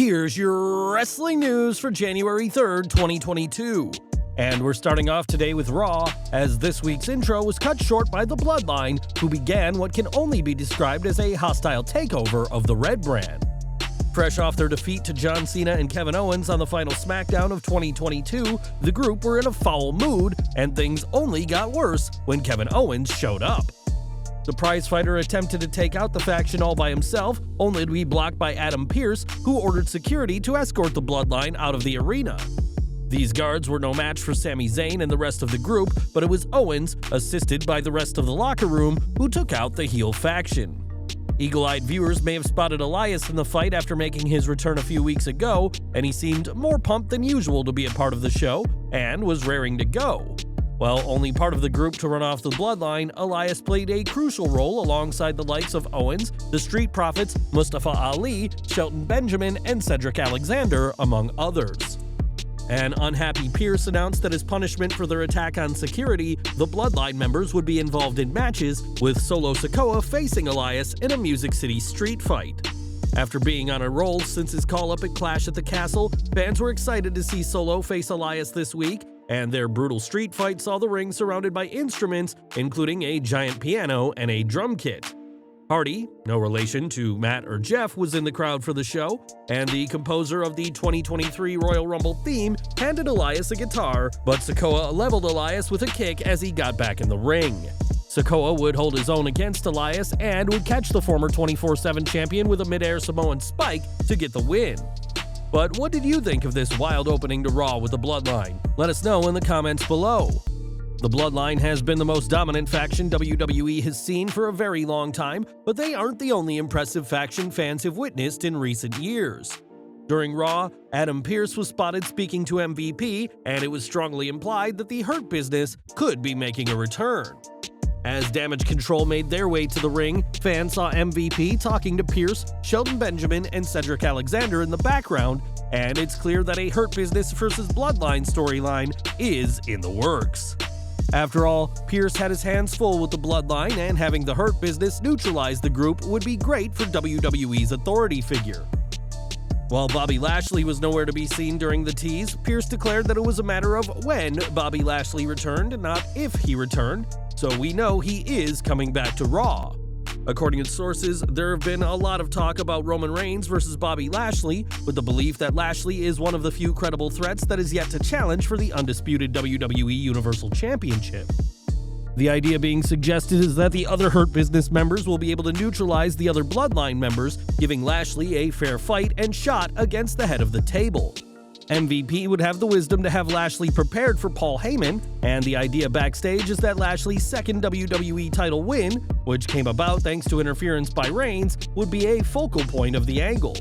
Here's your wrestling news for January 3rd, 2022. And we're starting off today with Raw, as this week's intro was cut short by the Bloodline, who began what can only be described as a hostile takeover of the Red brand. Fresh off their defeat to John Cena and Kevin Owens on the final SmackDown of 2022, the group were in a foul mood, and things only got worse when Kevin Owens showed up. The prizefighter attempted to take out the faction all by himself, only to be blocked by Adam Pearce, who ordered security to escort the Bloodline out of the arena. These guards were no match for Sami Zayn and the rest of the group, but it was Owens, assisted by the rest of the locker room, who took out the heel faction. Eagle-eyed viewers may have spotted Elias in the fight after making his return a few weeks ago, and he seemed more pumped than usual to be a part of the show, and was raring to go. While only part of the group to run off the Bloodline, Elias played a crucial role alongside the likes of Owens, the Street Profits, Mustafa Ali, Shelton Benjamin, and Cedric Alexander, among others. An unhappy Pearce announced that as punishment for their attack on security, the Bloodline members would be involved in matches, with Solo Sikoa facing Elias in a Music City street fight. After being on a roll since his call-up at Clash at the Castle, fans were excited to see Solo face Elias this week, and their brutal street fight saw the ring surrounded by instruments, including a giant piano and a drum kit. Hardy, no relation to Matt or Jeff, was in the crowd for the show, and the composer of the 2023 Royal Rumble theme handed Elias a guitar, but Sikoa leveled Elias with a kick as he got back in the ring. Sikoa would hold his own against Elias and would catch the former 24/7 champion with a mid-air Samoan spike to get the win. But what did you think of this wild opening to Raw with the Bloodline? Let us know in the comments below. The Bloodline has been the most dominant faction WWE has seen for a very long time, but they aren't the only impressive faction fans have witnessed in recent years. During Raw, Adam Pearce was spotted speaking to MVP, and it was strongly implied that the Hurt Business could be making a return. As Damage Control made their way to the ring, fans saw MVP talking to Pearce, Shelton Benjamin, and Cedric Alexander in the background, and it's clear that a Hurt Business vs. Bloodline storyline is in the works. After all, Pearce had his hands full with the Bloodline, and having the Hurt Business neutralize the group would be great for WWE's authority figure. While Bobby Lashley was nowhere to be seen during the tease, Pearce declared that it was a matter of when Bobby Lashley returned, not if he returned, so we know he is coming back to Raw. According to sources, there have been a lot of talk about Roman Reigns versus Bobby Lashley, with the belief that Lashley is one of the few credible threats that is yet to challenge for the undisputed WWE Universal Championship. The idea being suggested is that the other Hurt Business members will be able to neutralize the other Bloodline members, giving Lashley a fair fight and shot against the head of the table. MVP would have the wisdom to have Lashley prepared for Paul Heyman, and the idea backstage is that Lashley's second WWE title win, which came about thanks to interference by Reigns, would be a focal point of the angle.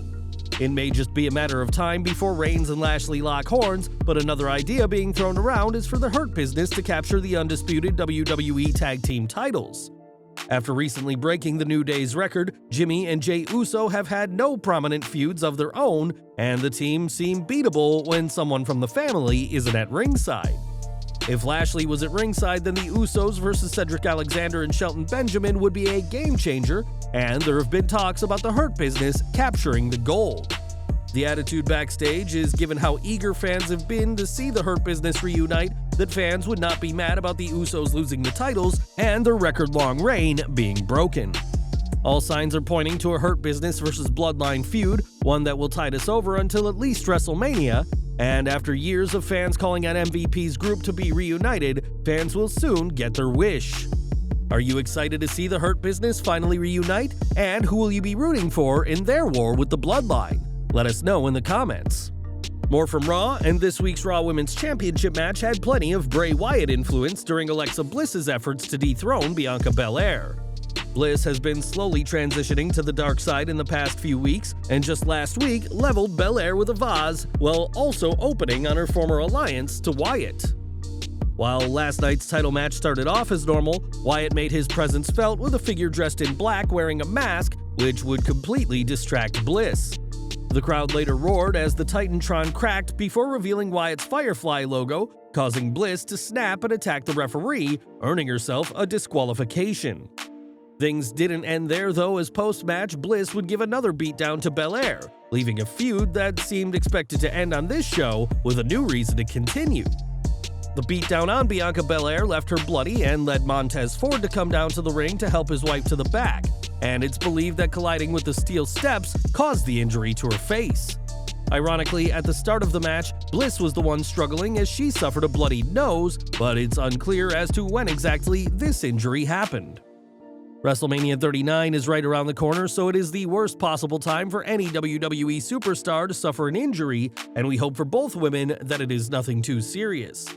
It may just be a matter of time before Reigns and Lashley lock horns, but another idea being thrown around is for the Hurt Business to capture the undisputed WWE Tag Team titles. After recently breaking the New Day's record, Jimmy and Jey Uso have had no prominent feuds of their own, and the team seem beatable when someone from the family isn't at ringside. If Lashley was at ringside, then the Usos versus Cedric Alexander and Shelton Benjamin would be a game changer, and there have been talks about the Hurt Business capturing the gold. The attitude backstage is, given how eager fans have been to see the Hurt Business reunite, that fans would not be mad about the Usos losing the titles and their record-long reign being broken. All signs are pointing to a Hurt Business vs. Bloodline feud, one that will tide us over until at least WrestleMania, and after years of fans calling on MVP's group to be reunited, fans will soon get their wish. Are you excited to see the Hurt Business finally reunite? And who will you be rooting for in their war with the Bloodline? Let us know in the comments. More from Raw, and this week's Raw Women's Championship match had plenty of Bray Wyatt influence during Alexa Bliss's efforts to dethrone Bianca Belair. Bliss has been slowly transitioning to the dark side in the past few weeks, and just last week leveled Belair with a vase, while also opening on her former alliance to Wyatt. While last night's title match started off as normal, Wyatt made his presence felt with a figure dressed in black wearing a mask, which would completely distract Bliss. The crowd later roared as the Titantron cracked before revealing Wyatt's Firefly logo, causing Bliss to snap and attack the referee, earning herself a disqualification. Things didn't end there though, as post-match Bliss would give another beatdown to Belair, leaving a feud that seemed expected to end on this show with a new reason to continue. The beatdown on Bianca Belair left her bloody and led Montez Ford to come down to the ring to help his wife to the back, and it's believed that colliding with the steel steps caused the injury to her face. Ironically, at the start of the match, Bliss was the one struggling as she suffered a bloodied nose, but it's unclear as to when exactly this injury happened. WrestleMania 39 is right around the corner, so it is the worst possible time for any WWE superstar to suffer an injury, and we hope for both women that it is nothing too serious.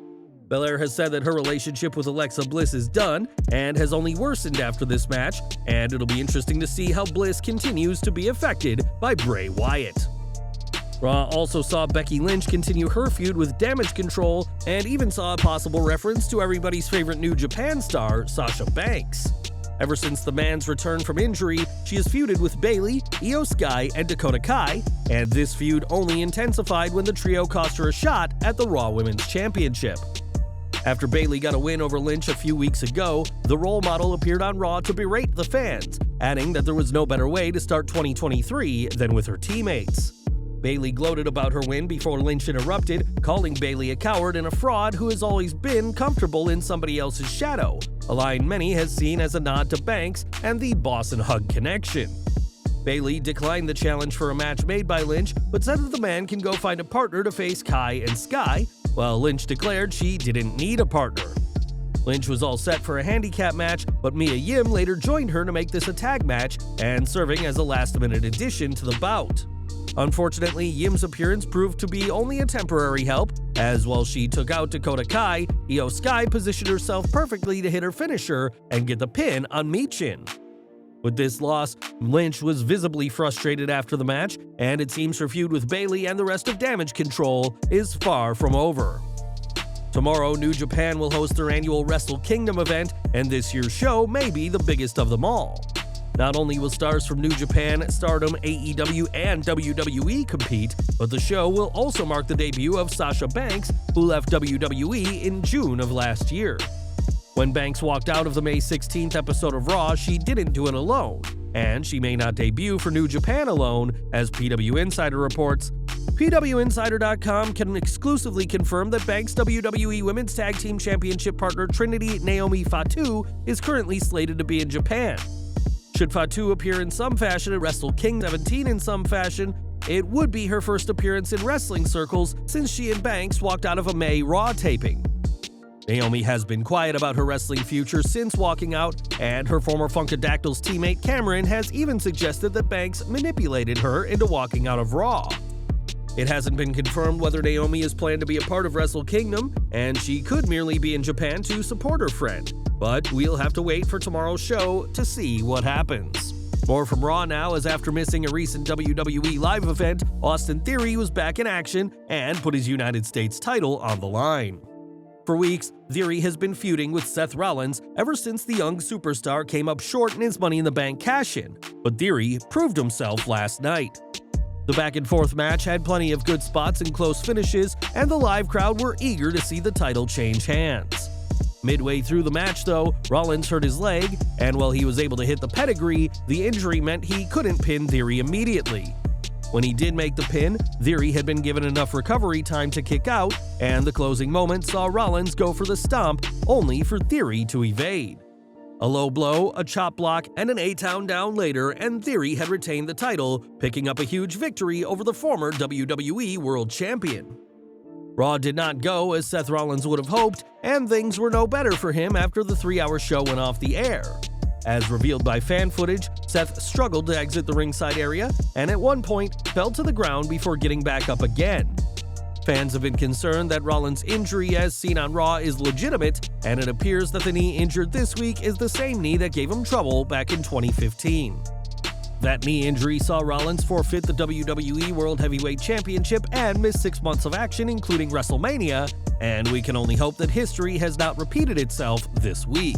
Belair has said that her relationship with Alexa Bliss is done and has only worsened after this match, and it'll be interesting to see how Bliss continues to be affected by Bray Wyatt. Raw also saw Becky Lynch continue her feud with Damage Control and even saw a possible reference to everybody's favorite New Japan star, Sasha Banks. Ever since the man's return from injury, she has feuded with Bayley, Io Sky, and Dakota Kai, and this feud only intensified when the trio cost her a shot at the Raw Women's Championship. After Bayley got a win over Lynch a few weeks ago, the role model appeared on Raw to berate the fans, adding that there was no better way to start 2023 than with her teammates. Bayley gloated about her win before Lynch interrupted, calling Bayley a coward and a fraud who has always been comfortable in somebody else's shadow, a line many has seen as a nod to Banks and the Boss and Hug connection. Bayley declined the challenge for a match made by Lynch, but said that the man can go find a partner to face Kai and Sky, while Lynch declared she didn't need a partner. Lynch was all set for a handicap match, but Mia Yim later joined her to make this a tag match and serving as a last-minute addition to the bout. Unfortunately, Yim's appearance proved to be only a temporary help, as while she took out Dakota Kai, Io Sky positioned herself perfectly to hit her finisher and get the pin on Michin. With this loss, Lynch was visibly frustrated after the match, and it seems her feud with Bayley and the rest of Damage Control is far from over. Tomorrow, New Japan will host their annual Wrestle Kingdom event, and this year's show may be the biggest of them all. Not only will stars from New Japan, Stardom, AEW, and WWE compete, but the show will also mark the debut of Sasha Banks, who left WWE in June of last year. When Banks walked out of the May 16th episode of Raw, she didn't do it alone, and she may not debut for New Japan alone, as PW Insider reports. PWInsider.com can exclusively confirm that Banks' WWE Women's Tag Team Championship partner Trinity Naomi Fatu is currently slated to be in Japan. Should Fatu appear in some fashion at Wrestle Kingdom 17 in some fashion, it would be her first appearance in wrestling circles since she and Banks walked out of a May Raw taping. Naomi has been quiet about her wrestling future since walking out, and her former Funkadactyls teammate Cameron has even suggested that Banks manipulated her into walking out of Raw. It hasn't been confirmed whether Naomi is planned to be a part of Wrestle Kingdom, and she could merely be in Japan to support her friend, but we'll have to wait for tomorrow's show to see what happens. More from Raw now, as after missing a recent WWE live event, Austin Theory was back in action and put his United States title on the line. For weeks, Theory has been feuding with Seth Rollins ever since the young superstar came up short in his Money in the Bank cash-in, but Theory proved himself last night. The back-and-forth match had plenty of good spots and close finishes, and the live crowd were eager to see the title change hands. Midway through the match, though, Rollins hurt his leg, and while he was able to hit the pedigree, the injury meant he couldn't pin Theory immediately. When he did make the pin, Theory had been given enough recovery time to kick out, and the closing moment saw Rollins go for the stomp, only for Theory to evade. A low blow, a chop block, and an A-Town down later, and Theory had retained the title, picking up a huge victory over the former WWE World Champion. Raw did not go as Seth Rollins would have hoped, and things were no better for him after the 3-hour show went off the air. As revealed by fan footage, Seth struggled to exit the ringside area, and at one point fell to the ground before getting back up again. Fans have been concerned that Rollins' injury as seen on Raw is legitimate, and it appears that the knee injured this week is the same knee that gave him trouble back in 2015. That knee injury saw Rollins forfeit the WWE World Heavyweight Championship and miss 6 months of action, including WrestleMania, and we can only hope that history has not repeated itself this week.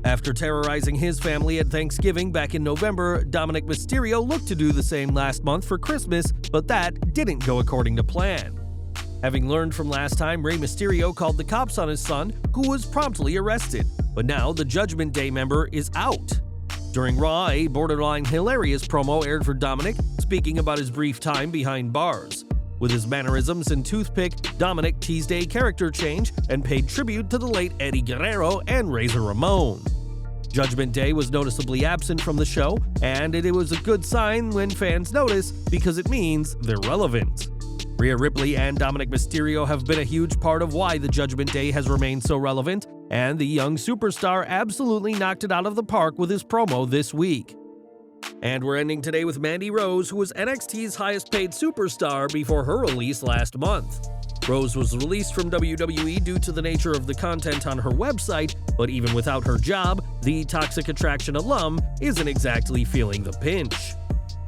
After terrorizing his family at Thanksgiving back in November, Dominik Mysterio looked to do the same last month for Christmas, but that didn't go according to plan. Having learned from last time, Rey Mysterio called the cops on his son, who was promptly arrested, but now the Judgment Day member is out. During Raw, a borderline hilarious promo aired for Dominik, speaking about his brief time behind bars. With his mannerisms and toothpick, Dominik teased a character change and paid tribute to the late Eddie Guerrero and Razor Ramon. Judgment Day was noticeably absent from the show, and it was a good sign when fans notice because it means they're relevant. Rhea Ripley and Dominik Mysterio have been a huge part of why the Judgment Day has remained so relevant, and the young superstar absolutely knocked it out of the park with his promo this week. And we're ending today with Mandy Rose, who was NXT's highest paid superstar before her release last month. Rose was released from WWE due to the nature of the content on her website, but even without her job, the Toxic Attraction alum isn't exactly feeling the pinch.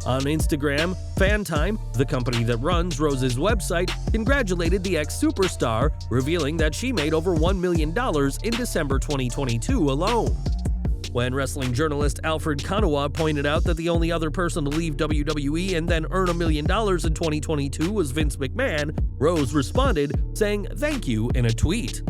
On Instagram, Fantime, the company that runs Rose's website, congratulated the ex-superstar, revealing that she made over $1 million in December 2022 alone. When wrestling journalist Alfred Konuwa pointed out that the only other person to leave WWE and then earn $1 million in 2022 was Vince McMahon, Rose responded, saying thank you in a tweet.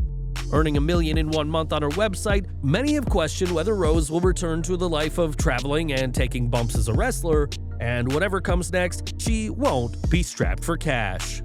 Earning $1 million in 1 month on her website, many have questioned whether Rose will return to the life of traveling and taking bumps as a wrestler, and whatever comes next, she won't be strapped for cash.